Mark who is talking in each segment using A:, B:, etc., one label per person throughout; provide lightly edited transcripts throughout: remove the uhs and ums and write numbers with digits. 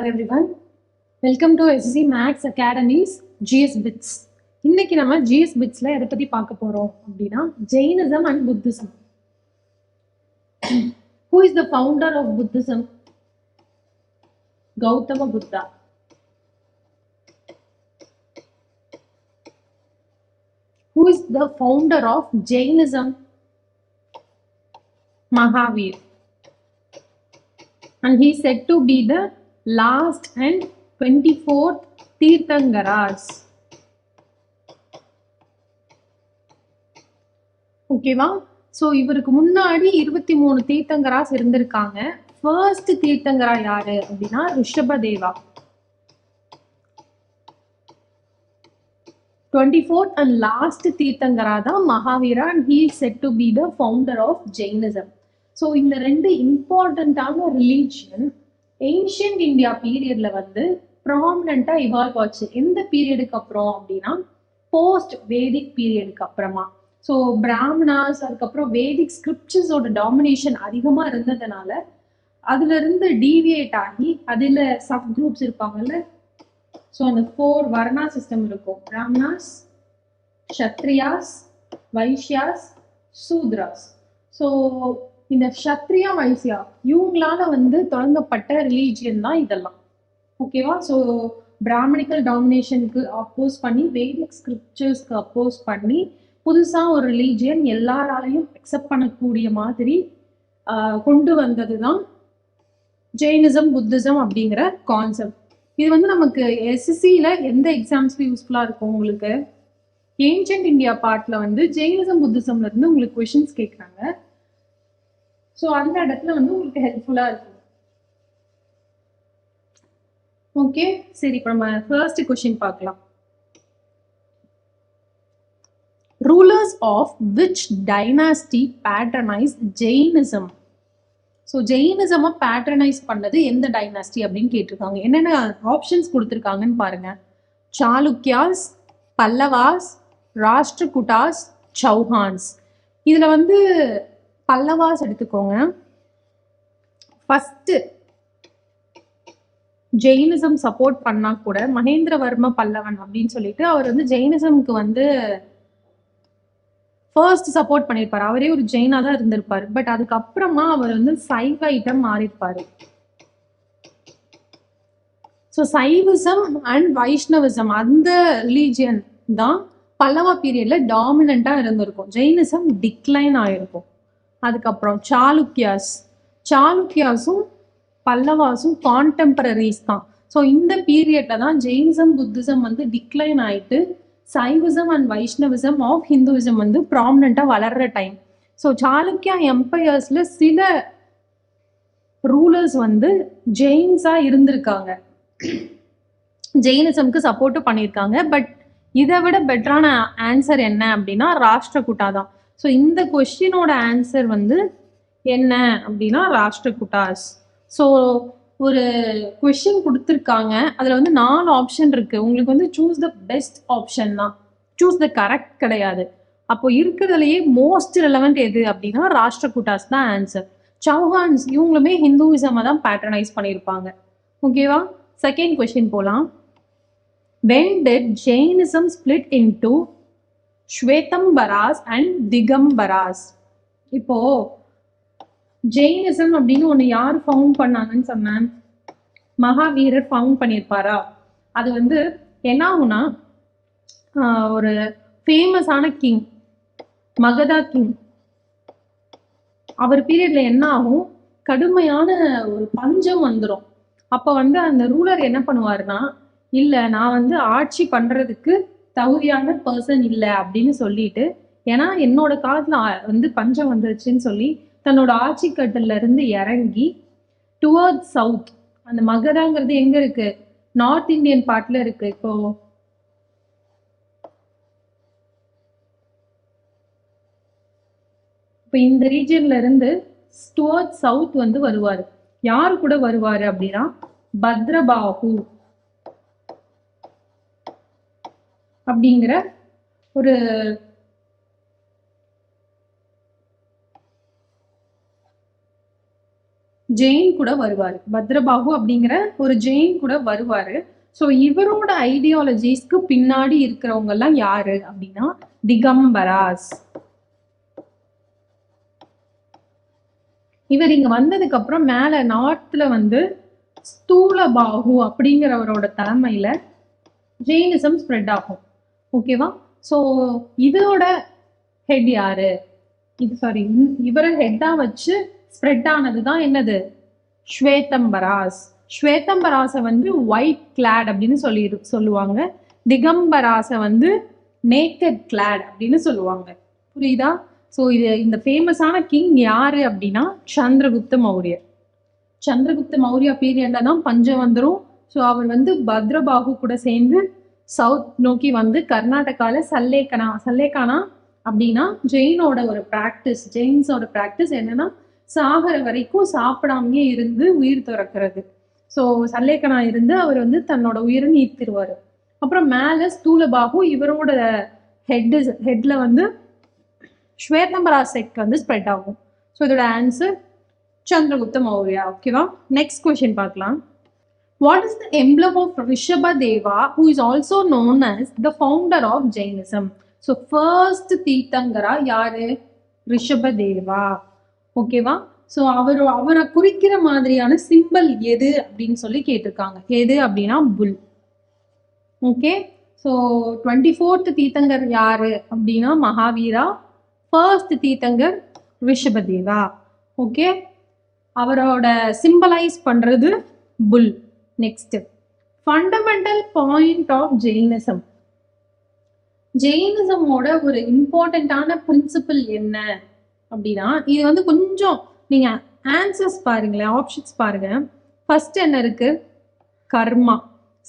A: everyone. Welcome to SSC Maths Academy's GS Bits. இன்னைக்கு நம்ம GS Bitsல எதை பத்தி பார்க்க போறோம் அப்படின்னா Jainism and Buddhism. Who is the founder of Buddhism? Gautama Buddha. Who is the founder of Jainism? Mahavir. And he is said to be the last and 24th Tirthankaras. ஓகேவா? So இவருக்கு முன்னாடி 23 தீர்த்தங்கராஸ் இருந்திருக்காங்க. First Tirthankara யாரு அப்படின்னா ரிஷபதேவா. 24th and last Tirthankara தான் Mahavira and he is said to be the founder of Jainism. So இந்த ரெண்டு இம்பார்ட்டண்ட்டான ரிலீஜியன் ஏன்ஷியன்ட் இந்தியா பீரியட்ல வந்து ப்ராமினண்டா இவால்வ் ஆச்சு. எந்த பீரியடுக்கு அப்புறம் அப்படின்னா போஸ்ட் வேதிக் பீரியடுக்கு அப்புறமா. ஸோ பிராமணாஸ் அதுக்கப்புறம் வேதிக் ஸ்கிரிப்சர்ஸோட டாமினேஷன் அதிகமா இருந்ததுனால அதுல இருந்து டீவியேட் ஆகி அதுல சப் குரூப்ஸ் இருப்பாங்கல்ல. ஸோ அந்த 4 வர்ணா சிஸ்டம் இருக்கும். பிராமணாஸ், க்ஷத்ரியாஸ், வைஷ்யாஸ், சூத்ராஸ். ஸோ இந்த க்ஷத்ரியா வைசியா இவங்களால வந்து தொடங்கப்பட்ட ரிலீஜியன் தான் இதெல்லாம். ஓகேவா? ஸோ பிராமணிக்கல் டாமினேஷனுக்கு அப்போஸ் பண்ணி வேதிக் ஸ்கிரிப்சர்ஸ்க்கு அப்போஸ் பண்ணி புதுசா ஒரு ரிலீஜியன் எல்லாராலையும் அக்செப்ட் பண்ணக்கூடிய மாதிரி கொண்டு வந்தது தான் ஜெயினிசம் புத்திசம் அப்படிங்கிற கான்செப்ட். இது வந்து நமக்கு எஸ்எஸ்சியில எந்த எக்ஸாம்ஸ்க்கு யூஸ்ஃபுல்லா இருக்கும் உங்களுக்கு? ஏன்ஷியன்ட் இந்தியா பார்ட்ல வந்து ஜெயினிசம் புத்திசம்ல இருந்து உங்களுக்கு கொஸ்டின்ஸ் கேட்குறாங்க. ஸோ அந்த இடத்துல வந்து உங்களுக்கு ஹெல்ப்ஃபுல்லா இருக்கும். ஓகே, சரி, இப்போ நம்ம ஃபர்ஸ்ட் கொஸ்டின் பார்க்கலாம். Rulers of which dynasty patronise Jainism? So ஜெயினிசமை பேட்ரனைஸ் பண்ணது எந்த டைனாஸ்டி அப்படின்னு கேட்டிருக்காங்க. என்னென்ன ஆப்ஷன்ஸ் கொடுத்துருக்காங்கன்னு பாருங்க. சாளுக்கியாஸ், பல்லவாஸ், ராஷ்டிரகூட்டாஸ், சௌஹான்ஸ். இதுல வந்து பல்லவாஸ் எடுத்துக்கோங்க. ஃபர்ஸ்ட் ஜெயினிசம் சப்போர்ட் பண்ணா கூட மகேந்திரவர்ம பல்லவன் அப்படின்னு சொல்லிட்டு அவர் வந்து ஜெயினிசம்க்கு வந்து ஃபர்ஸ்ட் சப்போர்ட் பண்ணியிருப்பாரு. அவரே ஒரு ஜெயினா தான் இருந்திருப்பாரு. பட் அதுக்கப்புறமா அவர் வந்து சைவ ஐட்டம் மாறியிருப்பாரு. ஸோ சைவிசம் அண்ட் வைஷ்ணவிசம் அந்த ரிலீஜியன் தான் பல்லவா பீரியட்ல டாமினண்டா இருந்திருக்கும். ஜெயினிசம் டிக்ளைன் ஆயிருக்கும். அதுக்கப்புறம் சாளுக்கியாஸும் பல்லவாஸும் கான்டெம்பரரிஸ் தான். ஸோ இந்த பீரியட்ல தான் ஜெயினிசம் புத்திசம் வந்து டிக்ளைன் ஆயிட்டு Saivism and Vaishnavism of Hinduism வந்து ப்ராமினண்டா வளர்ற டைம். ஸோ சாளுக்கியா எம்பையர்ஸ்ல சில ரூலர்ஸ் வந்து ஜெயின்ஸா இருந்திருக்காங்க, ஜெயினிசம்க்கு சப்போர்ட்டும் பண்ணியிருக்காங்க. பட் இதை விட பெட்டரான ஆன்சர் என்ன அப்படின்னா ராஷ்டிரகூட்டா தான். ஸோ இந்த கொஸ்டினோட ஆன்சர் வந்து என்ன அப்படின்னா ராஷ்டிரகூட்டாஸ். ஸோ ஒரு கொஸ்டின் கொடுத்துருக்காங்க, அதில் வந்து 4 ஆப்ஷன் இருக்கு. உங்களுக்கு வந்து சூஸ் த பெஸ்ட் ஆப்ஷன் தான், சூஸ் த கரெக்ட் கிடையாது. அப்போ இருக்கிறதுலையே மோஸ்ட் ரெலவெண்ட் எது அப்படின்னா ராஷ்டிரகூட்டாஸ் தான் ஆன்சர். சௌஹான்ஸ் இவங்களுமே ஹிந்துவிசமை தான் பேட்ரனைஸ் பண்ணியிருப்பாங்க. ஓகேவா? செகண்ட் கொஸ்டின் போகலாம். When did Jainism split into Svetambaras and Digambaras? இப்போ ஜெயினிசம் அப்படின்னு ஒன்று யார் ஃபவுண்ட் பண்ணாங்கன்னு சொன்னேன்? மகாவீரர் ஃபவுண்ட் பண்ணியிருப்பாரா? அது வந்து என்ன ஆகும்னா ஒரு ஃபேமஸான கிங் மகதா கிங், அவர் பீரியட்ல என்ன ஆகும், கடுமையான ஒரு பஞ்சம் வந்துடும். அப்போ வந்து அந்த ரூலர் என்ன பண்ணுவாருன்னா, இல்லை நான் வந்து ஆட்சி பண்றதுக்கு தகுதியான பர்சன் இல்லை அப்படின்னு சொல்லிட்டு, ஏன்னா என்னோட காலத்துல வந்து பஞ்சம் வந்துருச்சுன்னு சொல்லி தன்னோட ஆட்சி கட்டில இருந்து இறங்கி டுவர்ட் சவுத், அந்த மகதாங்கிறது எங்க இருக்கு, நார்த் இந்தியன் பார்ட்ல இருக்கு. இப்போ இந்த ரீஜன்ல இருந்து டுவர்ட் சவுத் வந்து வருவாரு. யாரு கூட வருவாரு அப்படின்னா பத்ரபாஹு அப்படிங்கிற ஒரு ஜெயின் கூட வருவாரு. பத்ரபாகு அப்படிங்கிற ஒரு ஜெயின் கூட வருவாரு. ஸோ இவரோட ஐடியாலஜிஸ்க்கு பின்னாடி இருக்கிறவங்க எல்லாம் யாரு அப்படின்னா திகம்பராஸ். இவர் இங்க வந்ததுக்கு அப்புறம் மேல நார்த்ல வந்து ஸ்தூலபாகு அப்படிங்கிறவரோட தலைமையில ஜெயினிசம் ஸ்ப்ரெட் ஆகும். ஓகேவா? ஸோ இதோட ஹெட் யாரு? இவரை ஹெட்டா வச்சு ஸ்ப்ரெட் ஆனது தான் என்னது? ஸ்வேதம்பராஸ். ஸ்வேதம்பராசை வந்து ஒயிட் கிளாட் அப்படின்னு சொல்லுவாங்க. திகம்பராசை வந்து நேக்கட் கிளாட் அப்படின்னு சொல்லுவாங்க. புரியுதா? ஸோ இந்த ஃபேமஸான கிங் யாரு அப்படின்னா சந்திரகுப்த மௌரியர். சந்திரகுப்த மௌரியா பீரியட்ல தான் பஞ்சம் வந்துடும். ஸோ அவர் வந்து பத்ரபாகு கூட சேர்ந்து சவுத் நோக்கி வந்து கர்நாடகால சல்லேக்கானா அப்படின்னா ஜெயின்ஸோட ப்ராக்டிஸ் என்னன்னா சாகர வரைக்கும் சாப்பிடாமயே இருந்து உயிர் துறக்கிறது. ஸோ சல்லேக்கனா இருந்து அவர் வந்து தன்னோட உயிரை நீத்திருவாரு. அப்புறம் மேல ஸ்தூலபாகு இவரோட ஹெட்ல வந்து ஸ்வேதம்பராஸ் செக்ட் வந்து ஸ்ப்ரெட் ஆகும். ஸோ இதோட ஆன்சர் சந்திரகுப்த மௌரியா. ஓகேவா? நெக்ஸ்ட் கொஸ்டின் பார்க்கலாம். What is the emblem of Rishabhadeva, who is also known as the founder of Jainism? So first Tirthankara யாரு? ரிஷபதேவா. ஓகேவா? ஸோ அவரை குறிக்கிற மாதிரியான சிம்பிள் எது அப்படின்னு சொல்லி கேட்டிருக்காங்க. எது அப்படின்னா புல். ஓகே. ஸோ 24th தீர்த்தங்கர் யாரு அப்படின்னா மகாவீரா. ஃபர்ஸ்ட் தீர்த்தங்கர் ரிஷபதேவா. ஓகே. அவரோட சிம்பலைஸ் பண்றது bull. Next, fundamental point of Jainism. ஜெயினிசமோட ஒரு இம்பார்ட்டன்டான பிரின்சிபிள் என்ன அப்படின்னா, இது வந்து கொஞ்சம் நீங்க ஆன்சர்ஸ் பாருங்களேன், ஆப்ஷன்ஸ் பாருங்க. ஃபர்ஸ்ட் என்ன இருக்கு? கர்மா.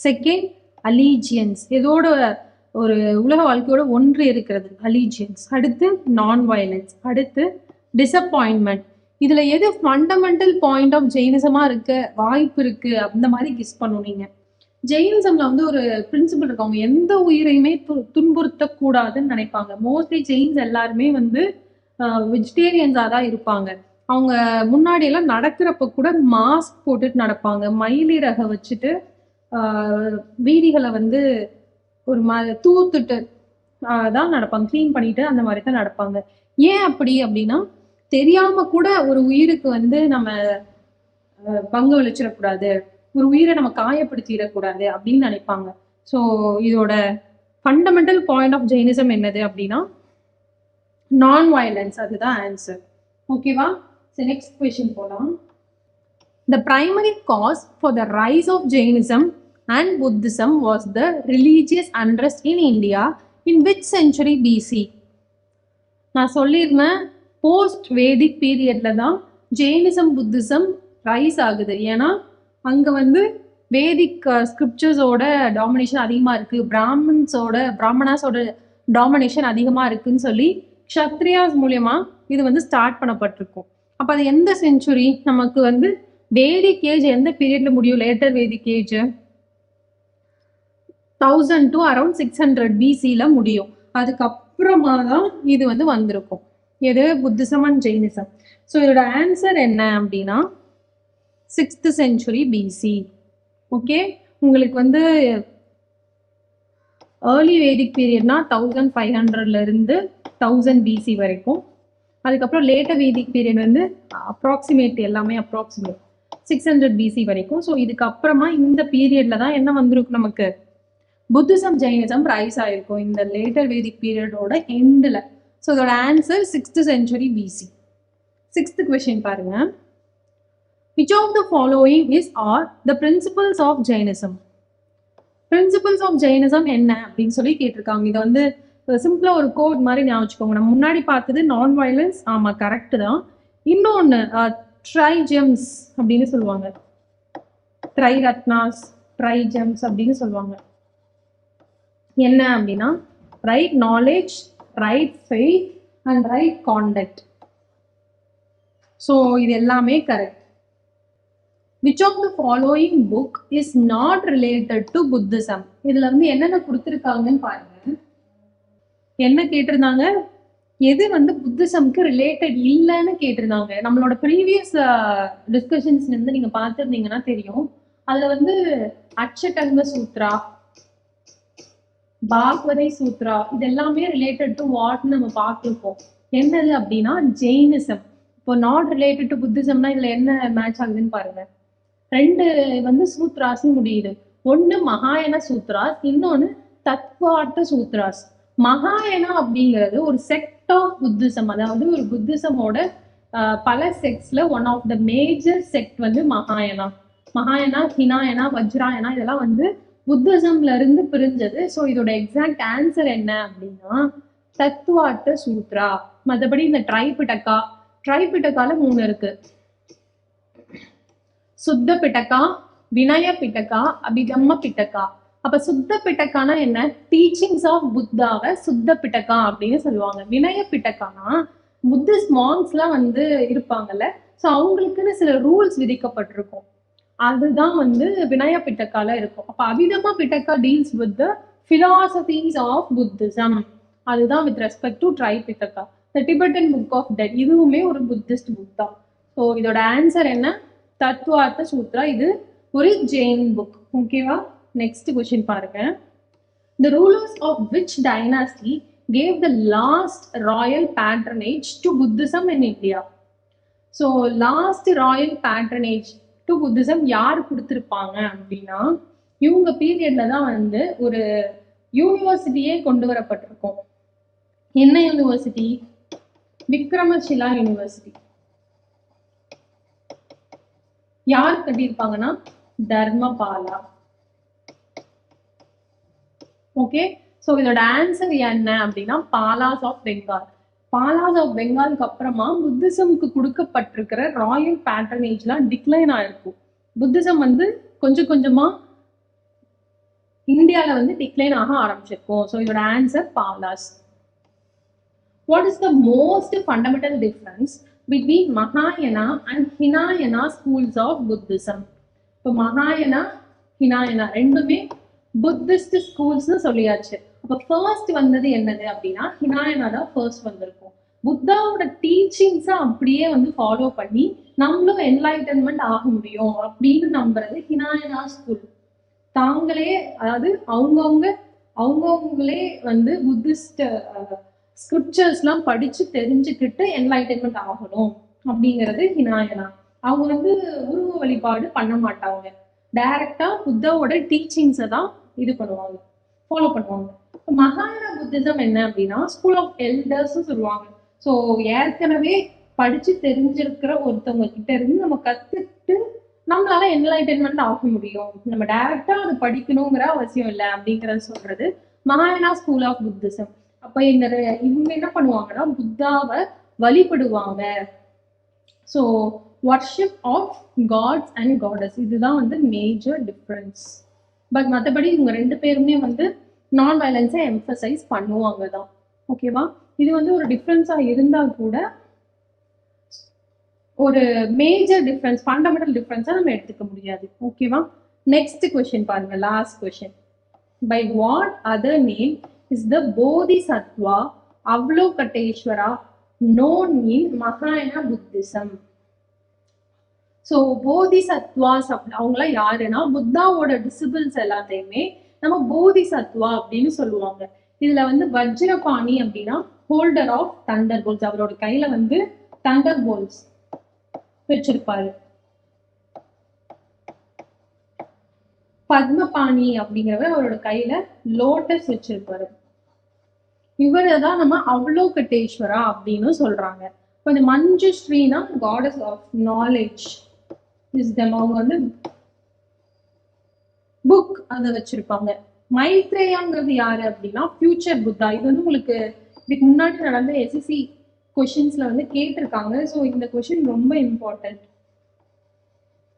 A: செகண்ட் அலீஜியன்ஸ், இதோட ஒரு உலக வாழ்க்கையோட ஒன்று இருக்கிறது அலீஜியன்ஸ். அடுத்து நான் வயலன்ஸ். அடுத்து டிசப்பாயின்மெண்ட். இதுல எது ஃபண்டமெண்டல் பாயிண்ட் ஆஃப் ஜெயினிசமா இருக்க வாய்ப்பு இருக்கு அந்த மாதிரி கிஸ் பண்ணுவீங்க. ஜெயினிசம்ல வந்து ஒரு பிரின்சிபிள் இருக்கு, அவங்க எந்த உயிரையுமே துன்புறுத்த கூடாதுன்னு நினைப்பாங்க. மோஸ்ட்லி ஜெயின்ஸ் எல்லாருமே வந்து வெஜிடேரியன்ஸா தான் இருப்பாங்க. அவங்க முன்னாடி எல்லாம் நடக்கிறப்ப கூட மாஸ்க் போட்டுட்டு நடப்பாங்க. மயிலிறக வச்சுட்டு வீதிகளை வந்து ஒரு மாதிரி தூத்துட்டு தான் நடப்பாங்க, கிளீன் பண்ணிட்டு அந்த மாதிரி தான் நடப்பாங்க. ஏன் அப்படி அப்படின்னா, தெரியாம கூட ஒரு உயிருக்கு வந்து நம்ம பங்கு விளைச்சிடக்கூடாது, ஒரு உயிரை நம்ம காயப்படுத்திடக்கூடாது அப்படின்னு நினைப்பாங்க. ஸோ இதோட ஃபண்டமெண்டல் பாயிண்ட் ஆஃப் ஜெயினிசம் என்னது அப்படின்னா நான் வயலன்ஸ். அதுதான் ஆன்சர். ஓகேவா? சரி, நெக்ஸ்ட் கொஸ்டின் போலாம். The primary cause for the rise of Jainism and Buddhism was the religious unrest in India in which century BC? நான் சொல்லியிருந்தேன், போஸ்ட் வேதிக் பீரியட்ல தான் ஜெயினிசம் புத்திசம் ரைஸ் ஆகுது. ஏன்னா அங்க வந்து வேதிக் ஸ்கிரிப்சர்ஸோட டாமினேஷன் அதிகமா இருக்கு, பிராமணாஸோட டாமினேஷன் அதிகமா இருக்குன்னு சொல்லி க்ஷத்ரியாஸ் மூலியமா இது வந்து ஸ்டார்ட் பண்ணப்பட்டிருக்கும். அப்ப அது எந்த செஞ்சுரி? நமக்கு வந்து வேதிக் ஏஜ் எந்த பீரியட்ல முடியும்? Later Vedic age 1000 to around 600 BCல முடியும். அதுக்கப்புறமா தான் இது வந்து வந்திருக்கும். எது? Buddhism and Jainism. ஸோ இதோட ஆன்சர் என்ன அப்படின்னா 6th century BC. ஓகே. உங்களுக்கு வந்து ஏர்லி வேதிக் பீரியட்னா 1500ல இருந்து 1000 BC வரைக்கும். அதுக்கப்புறம் லேட்டர் வேதிக் பீரியட் வந்து அப்ராக்சிமேட் 600 BC வரைக்கும். ஸோ இதுக்கு அப்புறமா இந்த பீரியட்ல தான் என்ன வந்திருக்கும்? நமக்கு புத்திசம் ஜெயினிசம் ரைஸ் ஆயிருக்கும் இந்த லேட்டர் வேதிக் பீரியடோட எண்ட்ல. ஸோ இதோட answer 6th century BC. 6th question பாருங்க. Which of the following are the principles of Jainism? Principles of Jainism என்ன அப்படின்னு சொல்லி கேட்டிருக்காங்க. இது வந்து சிம்பிளா ஒரு கோட் மாதிரி ஞாபகம் வச்சுக்கோங்க. நம்ம முன்னாடி பார்த்தது நான் வயலன்ஸ், ஆமா கரெக்ட் தான். இன்னொன்னு ட்ரைஜெம்ஸ் அப்படின்னு சொல்லுவாங்க, ட்ரைரத்னாஸ், ட்ரைஜெம்ஸ் அப்படின்னு சொல்லுவாங்க. என்ன அப்படின்னா right knowledge, right faith and right contact. So இது எல்லாமே correct. Which of the following book is not related to Buddhism? இதுல வந்து என்னென்ன கொடுத்துருக்காங்கன்னு பாருங்க. என்ன கேட்டிருந்தாங்க? எது வந்து புத்திசம்க்கு ரிலேட்டட் இல்லைன்னு கேட்டிருந்தாங்க. நம்மளோட ப்ரீவியஸ் டிஸ்கஷன்ஸ்ல இருந்து நீங்க பார்த்துருந்தீங்கன்னா தெரியும். அதுல வந்து அச்சடங்க சூத்ரா, பாக்வதி சூத்ரா இது எல்லாமே ரிலேட்டட் டு வாட்னு நம்ம பார்த்துருப்போம். என்னது அப்படின்னா ஜெயினிசம். இப்போ நாட் ரிலேட்டட் டு புத்திசம்னா இதுல என்ன மேட்ச் ஆகுதுன்னு பாருங்க. ரெண்டு வந்து சூத்ராஸ் முடியுது. ஒண்ணு மகாயன சூத்ராஸ், இன்னொன்னு தத்வார்த்த சூத்ராஸ். மகாயனா அப்படிங்கிறது ஒரு செக்ட் ஆஃப் புத்திசம், அதாவது ஒரு புத்திசமோட பல செக்ட்ஸ்ல one of the major checked வந்து மகாயனா. மகாயனா, ஹினாயனா, வஜ்ராயனா இதெல்லாம் வந்து புத்திசம்ல இருந்து பிரிஞ்சது. ஸோ இதோட எக்ஸாக்ட் ஆன்சர் என்ன அப்படின்னா தத்துவார்த்த சூத்ரா. மற்றபடி இந்த ட்ரைபிடகா, ட்ரைபிடகால 3 இருக்கு. சுத்த பிட்டகா, வினய பிட்டகா, அபிதம்ம பிட்டகா. அப்ப சுத்த பிட்டகானா என்ன? டீச்சிங்ஸ் ஆஃப் புத்தாவை சுத்த பிட்டகா அப்படின்னு சொல்லுவாங்க. வினய பிட்டகானா புத்திஸ்ட் மாங்ஸ்லாம் வந்து இருப்பாங்கல்ல, ஸோ அவங்களுக்குன்னு சில ரூல்ஸ் விதிக்கப்பட்டிருக்கும். அதுதான் வந்து வினய பிட்டகால இருக்கும். அப்ப Abhidhamma Pitaka deals with the philosophies of Buddhism. அதுதான் with respect to Tripitaka. The Tibetan book of dead இதுவுமே ஒரு புத்திஸ்ட் புக் தான். ஸோ இதோட ஆன்சர் என்ன? தத்துவார்த்த சூத்ரா. இது ஒரு ஜெயின் புக். ஓகேவா? நெக்ஸ்ட் கொஸ்டின் பாருங்க. The rulers of which dynasty gave the last royal patronage to Buddhism in India? So last royal patronage to Buddhism யார் கொடுத்திருப்பாங்க அப்படின்னா இவங்க பீரியட்ல தான் வந்து ஒரு யூனிவர்சிட்டியே கொண்டு வரப்பட்டிருக்கும். என்ன யூனிவர்சிட்டி? விக்ரமஷிலா யூனிவர்சிட்டி. யார் கட்டியிருப்பாங்கன்னா தர்மபாலா. ஓகே, ஸோ இதோட ஆன்சர் என்ன அப்படின்னா பாலாஸ் ஆஃப் பெங்கால். பாலாஸ் ஆஃப் பெங்காலுக்கு அப்புறமா புத்திசம்க்கு கொடுக்கப்பட்டிருக்கிற ராயல் பேட்டர்னேஜ்லாம் டிக்ளைன் ஆயிருக்கும். புத்திசம் வந்து கொஞ்சம் கொஞ்சமா இந்தியாவில் வந்து டிக்ளைன் ஆக ஆரம்பிச்சிருக்கும். ஸோ இதோட ஆன்சர் Palas. What is the most fundamental difference between மகாயனா and Hinayana schools of Buddhism? இப்போ மகாயனா, ஹினாயனா ரெண்டுமே புத்திஸ்ட் ஸ்கூல்ஸ்னு சொல்லியாச்சு. அப்ப ஃபர்ஸ்ட் வந்தது என்னது அப்படின்னா ஹினாயனா தான் ஃபர்ஸ்ட் வந்திருக்கும். புத்தாவோட டீச்சிங்ஸை அப்படியே வந்து ஃபாலோ பண்ணி நம்மளும் என்லைட்டன்மெண்ட் ஆக முடியும் அப்படின்னு நம்புறது ஹினாயனா ஸ்கூல். தாங்களே, அதாவது அவங்கவுங்களே வந்து புத்திஸ்ட் ஸ்கிரிப்சர்ஸ்லாம் படிச்சு தெரிஞ்சுக்கிட்டு என்லைட்டன்மெண்ட் ஆகணும் அப்படிங்கிறது ஹினாயனா. அவங்க வந்து உருவ வழிபாடு பண்ண மாட்டாங்க. டைரக்டா புத்தாவோட டீச்சிங்ஸை தான் இது பண்ணுவாங்க, ஃபாலோ பண்ணுவாங்க. மகாயனா புத்திசம் என்ன அப்படின்னா ஸ்கூல் ஆஃப் எல்டர்ஸ் சொல்லுவாங்க. ஸோ ஏற்கனவே படிச்சு தெரிஞ்சிருக்கிற ஒருத்தவங்க கிட்ட இருந்து நம்ம கத்துட்டு நம்மளால என்லைட்டன்மெண்ட் ஆக முடியும், நம்ம டைரக்டா அது படிக்கணுங்கிற அவசியம் இல்லை அப்படிங்கறத சொல்றது மகாயனா ஸ்கூல் ஆஃப் புத்திசம். அப்ப இவங்க என்ன பண்ணுவாங்கன்னா புத்தாவை வழிபடுவாங்க. So worship of gods and goddess, இதுதான் வந்து மேஜர் டிஃப்ரென்ஸ். பட் மற்றபடி இவங்க ரெண்டு பேருமே வந்து நான் வயலன்ஸை எம்பசைஸ் பண்ணுவாங்க தான். ஓகேவா? இது வந்து ஒரு டிஃப்ரென்ஸாக இருந்தால் கூட ஒரு மேஜர் டிஃப்ரென்ஸ், ஃபண்டமெண்டல் டிஃப்ரென்ஸாக நம்ம எடுத்துக்க முடியாது. ஓகேவா? நெக்ஸ்ட் கொஸ்டின் பாருங்க, last question. By what other name is the Bodhisattva Avalokiteshvara known in மகாயனா புத்திசம்? ஸோ போதிசத்வாஸ் அவங்களாம் யாருன்னா புத்தாவோட டிசிபிள்ஸ் எல்லாத்தையுமே நம்ம போதிசத்வா அப்படின்னு சொல்லுவாங்க. இதுல வந்து வஜ்ரபாணி அப்படின்னா ஹோல்டர் ஆஃப் தண்டர் போல்ஸ், அவரோட கையில வந்து தண்டர் போல்ஸ் வச்சிருப்பாரு. பத்மபாணி அப்படிங்கிறவர் அவரோட கையில லோட்டஸ் வச்சிருப்பாரு. இவரை தான் நம்ம அவலோகட்டேஸ்வரா அப்படின்னு சொல்றாங்க. இப்போ இந்த மஞ்சுஸ்ரீனா காடஸ் ஆஃப் நாலேஜ். அவங்க வந்து புக் அதை வச்சிருப்பாங்க. மைத்ரேயாங்கிறது யாரு அப்படின்னா ஃபியூச்சர் புத்தா. இது வந்து உங்களுக்கு இதுக்கு முன்னாடி நடந்த எஸ்எஸ்சி கொஸ்டின்ஸ்ல வந்து கேட்டிருக்காங்க. ஸோ இந்த கொஸ்டின் ரொம்ப இம்பார்ட்டன்ட்.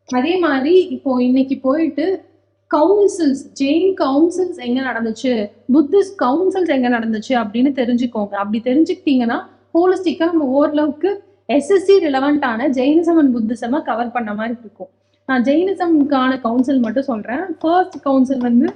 A: அதே மாதிரி இப்போ இன்னைக்கு போயிட்டு கவுன்சில்ஸ், ஜெயின் கவுன்சில்ஸ் எங்க நடந்துச்சு, புத்திஸ்ட் கவுன்சில்ஸ் எங்க நடந்துச்சு அப்படின்னு தெரிஞ்சுக்கோங்க. அப்படி தெரிஞ்சுக்கிட்டீங்கன்னா ஹோலிஸ்டிக்கா நம்ம ஓரளவுக்கு எஸ்எஸ்சி ரிலவெண்டான ஜெயினிசம் அண்ட் புத்திசம கவர் பண்ண மாதிரி இருக்கும். நான் ஜெயினிசம்கான கவுன்சில் மட்டும் சொல்றேன். ஃபர்ஸ்ட் கவுன்சில் வந்து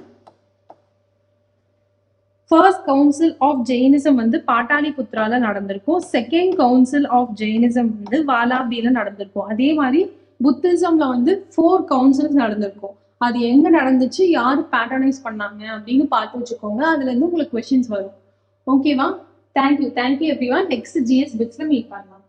A: ஃபர்ஸ்ட் கவுன்சில் ஆஃப் ஜெயினிசம் வந்து பாட்டாலிபுத்ரால நடந்திருக்கும். செகண்ட் கவுன்சில் ஆஃப் ஜெயினிசம் வந்து வாலாபியில நடந்திருக்கும். அதே மாதிரி புத்திசம்ல வந்து 4 கவுன்சில்ஸ் நடந்திருக்கும். அது எங்க நடந்துச்சு, யார் பேட்டர்னைஸ் பண்ணாங்க அப்படின்னு பார்த்து வச்சுக்கோங்க. அதுல இருந்து உங்களுக்கு கொஸ்டின்ஸ் வரும். ஓகேவா? Thank you everyone. நெக்ஸ்ட் ஜிஎஸ் பிட்ஸ்ல மீட் பண்ணலாம்.